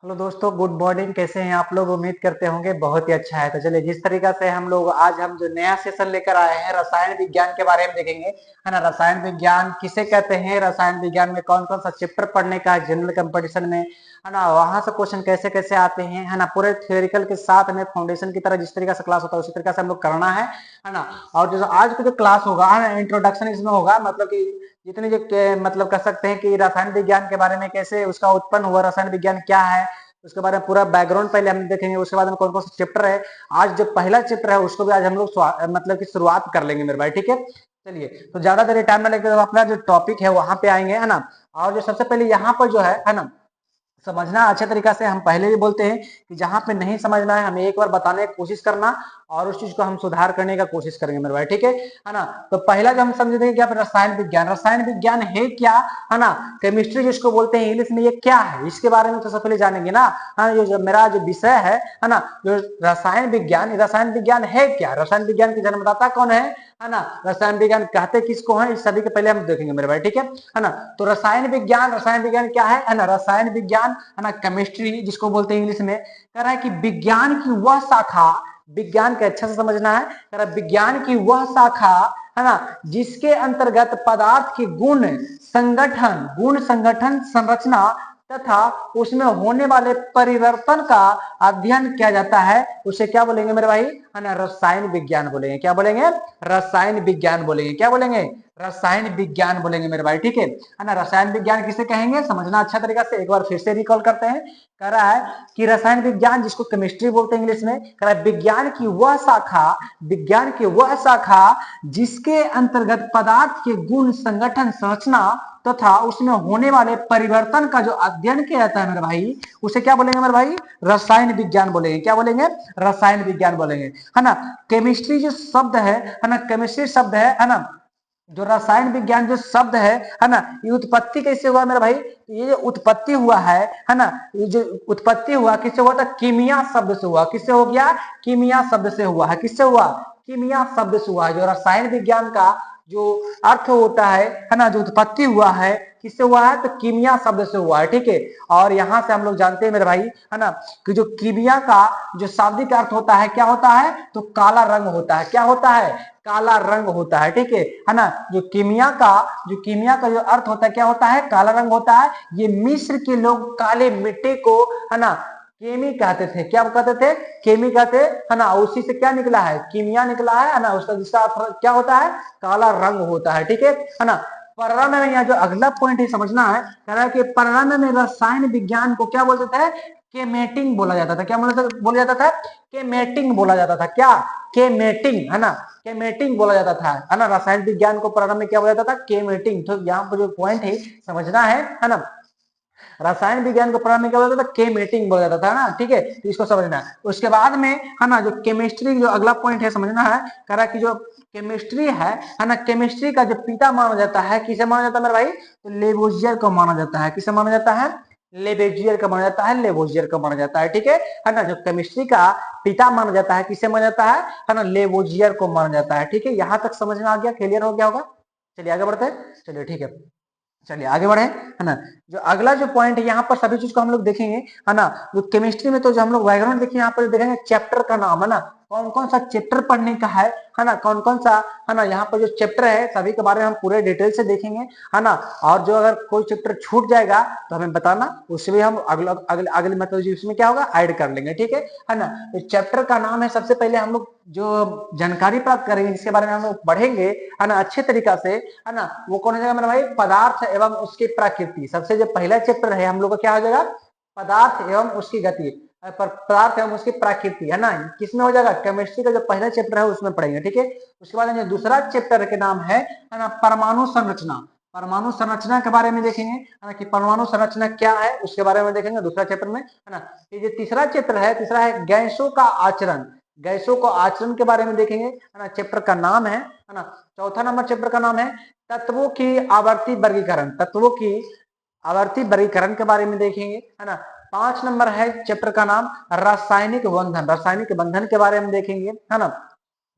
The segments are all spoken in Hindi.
हेलो दोस्तों, गुड मॉर्निंग। कैसे हैं आप लोग? उम्मीद करते होंगे बहुत ही अच्छा है। तो चलिए, जिस तरीका से हम लोग आज हम जो नया सेशन लेकर आए हैं रसायन विज्ञान के बारे में देखेंगे, है ना। रसायन विज्ञान किसे कहते हैं, रसायन विज्ञान में कौन कौन सा चैप्टर पढ़ने का है जनरल कंपटीशन में, है ना। वहां से क्वेश्चन कैसे कैसे आते हैं, है ना। पूरे थ्योरिकल के साथ में फाउंडेशन की तरह जिस तरीका से क्लास होता है उसी तरीका से हम लोग करना है ना। और जो आज का जो क्लास होगा, है ना, इंट्रोडक्शन इसमें होगा। मतलब कि जितने जो मतलब कह सकते हैं कि रसायन विज्ञान के बारे में, कैसे उसका उत्पन्न हुआ, रसायन विज्ञान क्या है, उसके बारे में पूरा बैकग्राउंड पहले हम देखेंगे। उसके बाद में कौन कौन सा चैप्टर है। आज जो पहला चैप्टर है उसको भी आज हम लोग मतलब कि शुरुआत कर लेंगे मेरे भाई, ठीक है। चलिए, तो ज्यादा देर टाइम ना लेकर अपना जो टॉपिक है वहां पे आएंगे, है ना। और जो सबसे पहले यहाँ पर जो है ना, समझना अच्छे तरीका से। हम पहले भी बोलते हैं कि जहां पे नहीं समझना है हमें एक बार बताने की कोशिश करना, और उस चीज को हम सुधार करने का कोशिश करेंगे मेरे भाई, ठीक है ना। तो पहला जो हम समझेंगे क्या, रसायन विज्ञान। रसायन विज्ञान है क्या, है ना। केमिस्ट्री जिसको बोलते हैं इंग्लिश में, ये क्या है, इसके बारे में तो सबसे पहले जानेंगे ना। हाँ, ये जो मेरा जो विषय है ना, जो रसायन विज्ञान, रसायन विज्ञान है क्या, रसायन विज्ञान के जन्मदाता कौन है ना। रसायन विज्ञान कहते किसको है, इस सभी के पहले हम देखेंगे मेरे भाई, ठीक है ना। तो रसायन विज्ञान, रसायन विज्ञान क्या है ना। रसायन विज्ञान, है ना, केमिस्ट्री जिसको बोलते हैं इंग्लिश में, कह रहा है कि विज्ञान की वह शाखा, विज्ञान के अच्छा से समझना है, कह रहा है विज्ञान की वह शाखा, है ना, जिसके अंतर्गत पदार्थ के गुण संगठन संरचना तथा उसमें होने वाले परिवर्तन का अध्ययन किया जाता है, उसे क्या बोलेंगे मेरे भाई, है ना, रसायन विज्ञान बोलेंगे। क्या बोलेंगे, रसायन विज्ञान बोलेंगे। क्या बोलेंगे, रसायन विज्ञान बोलेंगे मेरे भाई, ठीक है ना। रसायन विज्ञान किसे कहेंगे, समझना अच्छा तरीका से। एक बार फिर से रिकॉल करते हैं। कह रहा है कि रसायन विज्ञान जिसको केमिस्ट्री बोलते हैं इंग्लिश में, कह रहा है विज्ञान की वह शाखा, विज्ञान की वह शाखा जिसके अंतर्गत पदार्थ के गुण संगठन संरचना तथा उसमें होने वाले परिवर्तन का जो अध्ययन किया जाता है मेरे भाई, उसे क्या बोलेंगे मेरे भाई, रसायन विज्ञान बोलेंगे। क्या बोलेंगे, रसायन विज्ञान बोलेंगे, है ना। केमिस्ट्री जो शब्द है ना, केमिस्ट्री शब्द है ना, जो रसायन विज्ञान जो शब्द है ना, ये उत्पत्ति कैसे हुआ मेरा भाई, ये जो उत्पत्ति हुआ है ना, ये जो उत्पत्ति हुआ किससे हुआ था, कीमिया शब्द से हुआ। किससे हो गया, कीमिया शब्द से हुआ है। किससे हुआ, कीमिया शब्द से हुआ है। जो रसायन विज्ञान का जो अर्थ होता है ना, जो उत्पत्ति हुआ है किससे हुआ है, तो कीमिया शब्द से हुआ है, ठीक है। और यहां से हम लोग जानते हैं मेरे भाई, है ना, कि जो कीमिया का जो शाब्दिक अर्थ होता है क्या होता है, तो काला रंग होता है। क्या होता है, काला रंग होता है, ठीक है ना। जो कीमिया का जो अर्थ होता है क्या होता है, काला रंग होता है। ये मिस्र के लोग काले मिट्टी को, है ना, केमी कहते थे। क्या कहते थे, केमी कहते, है ना। उसी से क्या निकला है, कीमिया निकला है ना। उसका जिसका अर्थ क्या होता है, काला रंग होता है, ठीक है ना। प्रारंभ में यहाँ जो अगला पॉइंट है समझना है, कह रहा है कि प्रारंभ में रसायन विज्ञान को क्या बोलते थे, केमेटिंग बोला जाता था। क्या बोला जाता था, केमेटिंग बोला जाता था। क्या, केमेटिंग, है ना, केमेटिंग बोला जाता था, है ना। रसायन विज्ञान को प्रारंभ में क्या बोला जाता था, केमेटिंग। तो यहाँ पर जो पॉइंट है समझना है ना। रसायन विज्ञान को प्रारंभ में क्या बोला जाता था, केमेटिंग बोला जाता था ना, ठीक है। तो इसको समझना है। उसके बाद में, है ना, जो केमिस्ट्री जो अगला पॉइंट है समझना है, कह रहा है कि जो केमिस्ट्री है ना, केमिस्ट्री का जो पिता माना जाता है, किसे माना जाता है मेरे भाई, तो लेवोजियर को माना जाता है। किसे माना जाता है, लेबेजियर का माना जाता है, लेवोजियर का माना जाता है, ठीक है ना। जो केमिस्ट्री का पिता माना जाता है किसे माना जाता है ना, लेवोजियर को माना जाता है, ठीक है। यहां तक समझ में आ गया, क्लियर हो गया होगा। चलिए आगे बढ़ते हैं, चलिए ठीक है। चलिए आगे बढ़े, है ना। जो अगला जो पॉइंट है यहाँ पर सभी चीज को हम लोग देखेंगे, है ना। जो केमिस्ट्री में तो जो हम लोग बैकग्राउंड देखिए, यहाँ पर देखेंगे चैप्टर का नाम, है ना, कौन कौन सा चैप्टर पढ़ने का है ना, कौन कौन सा, है ना। यहाँ पर जो चैप्टर है सभी के बारे में हम पूरे डिटेल से देखेंगे, है ना। और जो अगर कोई चैप्टर छूट जाएगा तो हमें बताना, उसमें हम अगला अगले अगले मतलब उसमें क्या होगा, ऐड कर लेंगे, ठीक है ना। इस चैप्टर का नाम है, सबसे पहले हम लोग जो जानकारी प्राप्त करेंगे जिसके बारे में हम लोग पढ़ेंगे, है ना, अच्छे तरीका से, है ना, वो कौन हो जाएगा मेरा भाई, पदार्थ एवं उसकी प्रकृति। सबसे जो पहला चैप्टर है हम लोग का क्या हो जाएगा, पदार्थ एवं उसकी गति, पर पदार्थ एवं उसकी प्रकृति, है ना। किसमें हो जाएगा, केमिस्ट्री का जो पहला चैप्टर है उसमें पढ़ेंगे, ठीक है। उसके बाद जो दूसरा चैप्टर के नाम है ना, परमाणु संरचना। परमाणु संरचना के बारे में देखेंगे, है ना, कि परमाणु संरचना क्या है उसके बारे में देखेंगे दूसरा चैप्टर में, है ना। ये जो तीसरा चैप्टर है, तीसरा है गैसों का आचरण। गैसों को आचरण के बारे में देखेंगे, है ना, चैप्टर का नाम है ना। चौथा नंबर चैप्टर का नाम है तत्वों की आवर्ती वर्गीकरण। तत्वों की आवर्ती वर्गीकरण के बारे में देखेंगे, है ना। 5 नंबर है चैप्टर का नाम रासायनिक बंधन। रासायनिक बंधन के बारे में देखेंगे, है ना।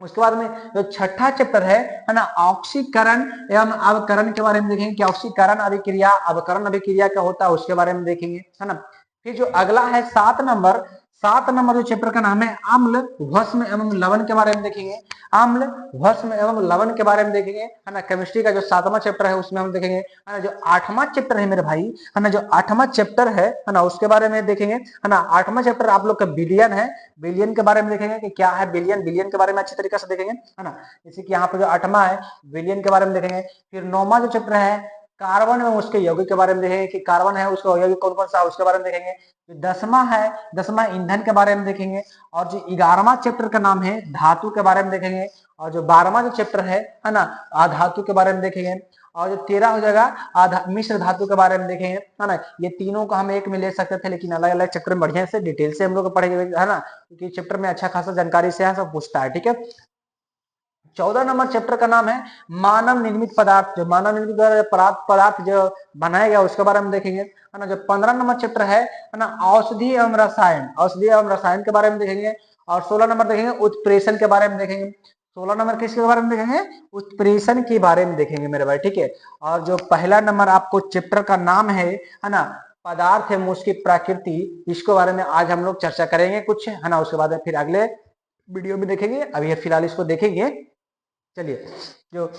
उसके बाद में जो छठा चैप्टर है ना, ऑक्सीकरण एवं अवकरण के बारे में देखेंगे कि ऑक्सीकरण अभिक्रिया, अवकरण अभिक्रिया क्या होता है उसके बारे में देखेंगे, है ना। फिर जो अगला है 7 नंबर, 7 नंबर जो चैप्टर का नाम है अम्ल भस्म एवं लवण के बारे में देखेंगे। अम्ल भस्म एवं लवण के बारे में देखेंगे, है ना। केमिस्ट्री का जो 7वां चैप्टर है उसमें हम देखेंगे, है ना। जो 8वां चैप्टर है मेरे भाई, है ना, जो 8वां चैप्टर है ना, उसके बारे में देखेंगे, है ना। 8वां चैप्टर आप लोग का बिलियन है, बिलियन के बारे में देखेंगे कि क्या है बिलियन, बिलियन के बारे में अच्छी तरीके से देखेंगे, है ना। जैसे कि यहाँ पे जो 8वां है बिलियन के बारे में देखेंगे। फिर 9वां जो चैप्टर है कार्बन एवं उसके यौगिक के बारे में देखेंगे कि कार्बन है उसका यौगिक कौन कौन सा है उसके बारे में देखेंगे। जो 10वां है 10वां ईंधन के बारे में देखेंगे। और जो 11वां चैप्टर का नाम है धातु के बारे में देखेंगे। और जो 12वां जो चैप्टर है ना, अधातु के बारे में देखेंगे। और जो 13 हो जाएगा मिश्र धातु के बारे में देखेंगे, है ना। ये तीनों को हम एक में ले सकते थे, लेकिन अलग अलग चैप्टर में बढ़िया से डिटेल से हम लोग पढ़ेंगे, है ना, क्योंकि चैप्टर में अच्छा खासा जानकारी से है सब पूछता है, ठीक है। 14 नंबर चैप्टर का नाम है मानव निर्मित पदार्थ। जो मानव निर्मित पदार्थ जो बनाया गया उसके बारे में देखेंगे, है ना। जो 15 नंबर चैप्टर है ना, औषधि एवं रसायन, औषधि एवं रसायन के बारे में देखेंगे। और 16 नंबर देखेंगे उत्प्रेषण के बारे में देखेंगे। 16 नंबर किसके बारे में देखेंगे, उत्प्रेषण के बारे में देखेंगे मेरे भाई, ठीक है। और जो पहला नंबर आपको चैप्टर का नाम है ना, पदार्थ एवं उसकी प्रकृति, इसके बारे में आज हम लोग चर्चा करेंगे कुछ, है ना। उसके बाद फिर अगले वीडियो में देखेंगे, अभी फिलहाल इसको देखेंगे। चलिए, जो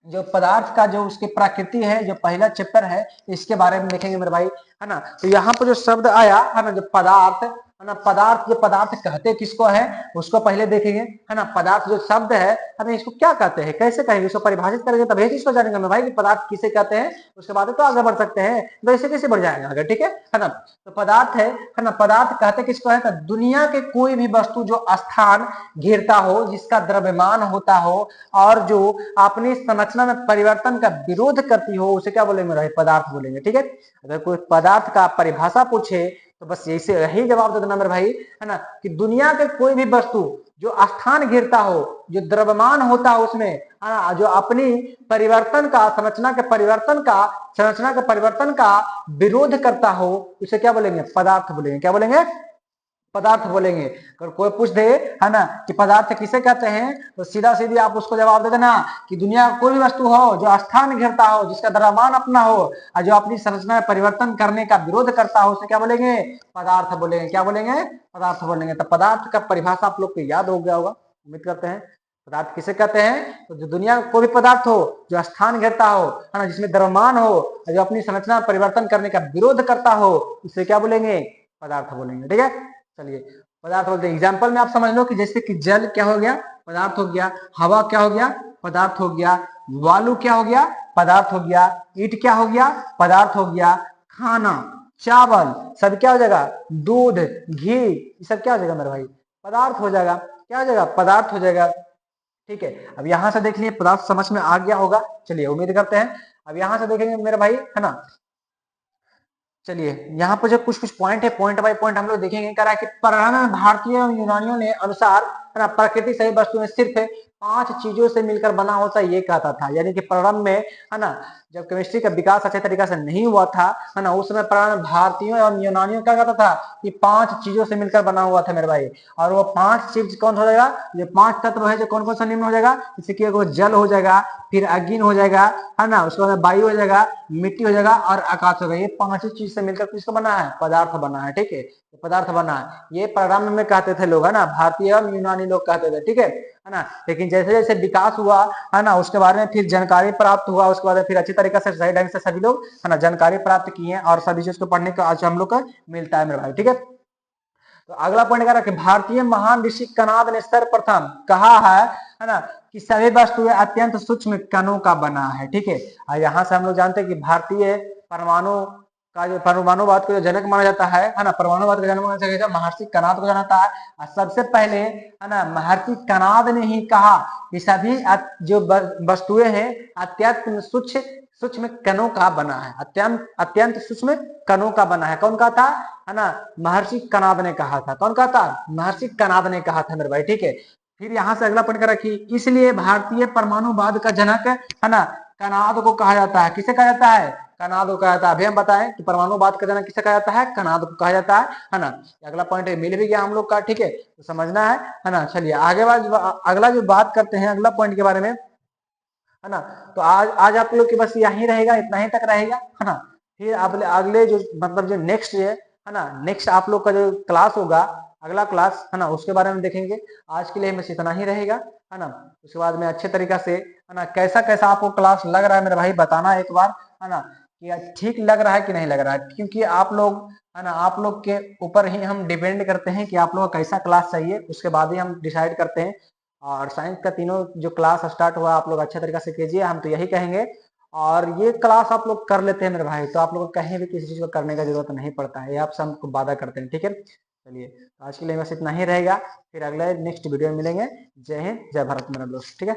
जो पदार्थ का जो उसकी प्रकृति है, जो पहला चैप्टर है इसके बारे में देखेंगे मेरे भाई, है ना। तो यहाँ पर जो शब्द आया है ना, जो पदार्थ है ना, पदार्थ, जो पदार्थ कहते किसको है उसको पहले देखेंगे, है ना। पदार्थ जो शब्द है ना, इसको क्या कहते हैं, कैसे कहेंगे, इसको परिभाषित करेंगे तभी इसको जानेंगे मेरे भाई कि पदार्थ किसे कहते हैं। उसके बाद तो आगे बढ़ सकते हैं, तो ऐसे कैसे बढ़ जाएंगे आगे, ठीक है ना। तो पदार्थ है ना, पदार्थ कहते किसको है, तो दुनिया के कोई भी वस्तु जो स्थान घेरता हो, जिसका द्रव्यमान होता हो और जो अपनी संरचना में परिवर्तन का विरोध करती हो, उसे क्या बोलेंगे भाई, पदार्थ बोलेंगे, ठीक है। अगर कोई पदार्थ का परिभाषा पूछे तो बस यही जवाब दे देना मेरे भाई, है ना, कि दुनिया के कोई भी वस्तु जो स्थान घेरता हो, जो द्रव्यमान होता है उसमें, है ना, जो अपनी परिवर्तन का, संरचना के परिवर्तन का विरोध करता हो, उसे क्या बोलेंगे, पदार्थ बोलेंगे। क्या बोलेंगे, पदार्थ बोलेंगे। अगर कोई पूछ दे, है ना, कि पदार्थ किसे कहते हैं, तो सीधा सीधी आप उसको जवाब दे देना कि दुनिया का कोई भी वस्तु हो जो स्थान घेरता हो, जिसका द्रव्यमान अपना हो और जो अपनी संरचना में परिवर्तन करने का विरोध करता हो, उसे क्या बोलेंगे, पदार्थ बोलेंगे। क्या बोलेंगे, पदार्थ बोलेंगे। तो पदार्थ का परिभाषा आप लोग को याद हो गया होगा, उम्मीद करते हैं। पदार्थ किसे कहते हैं, तो जो दुनिया का कोई भी पदार्थ हो जो स्थान घेरता हो, है ना, जिसमें द्रव्यमान हो, जो अपनी संरचना में परिवर्तन करने का विरोध करता हो, उसे क्या बोलेंगे, पदार्थ बोलेंगे, ठीक है। चलिए, पदार्थ बोलते हैं, एग्जाम्पल में आप समझ लो कि जैसे कि जल क्या हो गया, पदार्थ हो गया। हवा क्या हो गया, पदार्थ हो गया। वायु क्या हो गया, पदार्थ हो गया। ईंट क्या हो गया, पदार्थ हो गया। खाना, चावल, सब क्या हो जाएगा, दूध, घी, ये सब क्या हो जाएगा मेरे भाई, पदार्थ हो जाएगा। क्या हो जाएगा, पदार्थ हो जाएगा, ठीक है। अब यहां से देख लिए, पदार्थ समझ में आ गया होगा, चलिए उम्मीद करते हैं। अब यहां से देखेंगे मेरे भाई, है ना। चलिए, यहाँ पर जो कुछ कुछ पॉइंट है, पॉइंट बाय पॉइंट हम लोग देखेंगे। कह रहा है कि प्रारंभ में भारतीय यूनानियों ने अनुसार, है ना, प्रकृति सही वस्तुएं सिर्फ 5 चीजों से मिलकर बना होता है, ये कहता था। यानी कि प्रारंभ में, है ना, जब केमिस्ट्री का विकास अच्छे तरीके से नहीं हुआ था, है ना, उस समय प्रारंभ भारतीयों और यूनानियों क्या कहता था कि 5 चीजों से मिलकर बना हुआ था मेरे भाई। और वो 5 चीज कौन हो जाएगा, जो 5 तत्व है, जो कौन कौन सा निम्न हो जाएगा, जैसे कि जल हो जाएगा, फिर अग्नि हो जाएगा, है ना, उसके बाद वायु हो जाएगा, मिट्टी हो जाएगा और आकाश हो गया। ये 5 चीज से मिलकर किसको बना है, पदार्थ बना है, ठीक है। पदार्थ बना है, ये प्रारंभ में कहते थे लोग, है ना, भारतीय और यूनानी लोग कहते थे, ठीक है ना। लेकिन जैसे जैसे विकास हुआ, है ना, उसके बारे में फिर जानकारी प्राप्त हुआ, उसके बाद फिर अच्छी तरीके से सही ढंग से सभी लोग, है ना, जानकारी प्राप्त किए और सभी चीज को पढ़ने का आज हम लोग को मिलता है मेरे भाई, ठीक है। तो अगला पॉइंट कह रहा है, भारतीय महान ऋषि कनाद ने सर्वप्रथम कहा है ना, कि सभी वस्तुएं अत्यंत सूक्ष्म कणों का बना है, ठीक है। और यहाँ से हम लोग जानते हैं कि भारतीय परमाणु का, जो परमाणुवाद को जो जनक माना जाता है ना, परमाणुवाद का जनक माना जाता है, महर्षि कनाद को जाना है। और सबसे पहले, है ना, महर्षि कनाद ने ही कहा कि सभी जो वस्तुएं हैं अत्यंत सूक्ष्म कणों का बना है, अत्यंत अत्यंत सूक्ष्म कणों का बना है। कौन कहा था, है ना, महर्षि कनाद ने कहा था। कौन कहा था, महर्षि कनाद ने कहा था मेरे भाई, ठीक है। फिर यहाँ से अगला पॉइंट कर रखी, इसलिए भारतीय परमाणुवाद का जनक, है ना, कनाद को कहा जाता है। किसे कहा जाता है, कनाद को कहा जाता है। अभी हम बताएं कि परमाणुवाद का जनक किसे कहा जाता है, कनाद को कहा जाता है ना। अगला पॉइंट मिल भी गया हम लोग का, ठीक है, तो समझना है ना। चलिए आगे अगला जो बात करते हैं अगला पॉइंट के बारे में, है ना। तो आज आप लोग के बस यही रहेगा, इतना ही तक रहेगा, है ना। फिर अगले जो मतलब जो नेक्स्ट है है ना। नेक्स्ट आप लोग का जो क्लास होगा, अगला क्लास है ना, उसके बारे में देखेंगे। आज के लिए बस इतना ही रहेगा, है ना। उसके बाद में अच्छे तरीका से, है ना, कैसा कैसा आपको क्लास लग रहा है मेरे भाई बताना एक बार, है ना, कि ठीक लग रहा है कि नहीं लग रहा है, क्योंकि आप लोग, है ना, आप लोग के ऊपर ही हम डिपेंड करते हैं कि आप लोग को कैसा क्लास चाहिए, उसके बाद ही हम डिसाइड करते हैं। और साइंस का तीनों जो क्लास स्टार्ट हुआ आप लोग अच्छे तरीके से कीजिए, हम तो यही कहेंगे। और ये क्लास आप लोग कर लेते हैं मेरे भाई, तो आप लोग को कहीं भी किसी चीज को करने का जरूरत नहीं पड़ता है, ये आप सबको वादा करते हैं, ठीक है। चलिए, तो आज के लिए बस इतना ही रहेगा, फिर अगले नेक्स्ट वीडियो में मिलेंगे। जय हिंद, जय भारत मेरा दोस्त, ठीक है।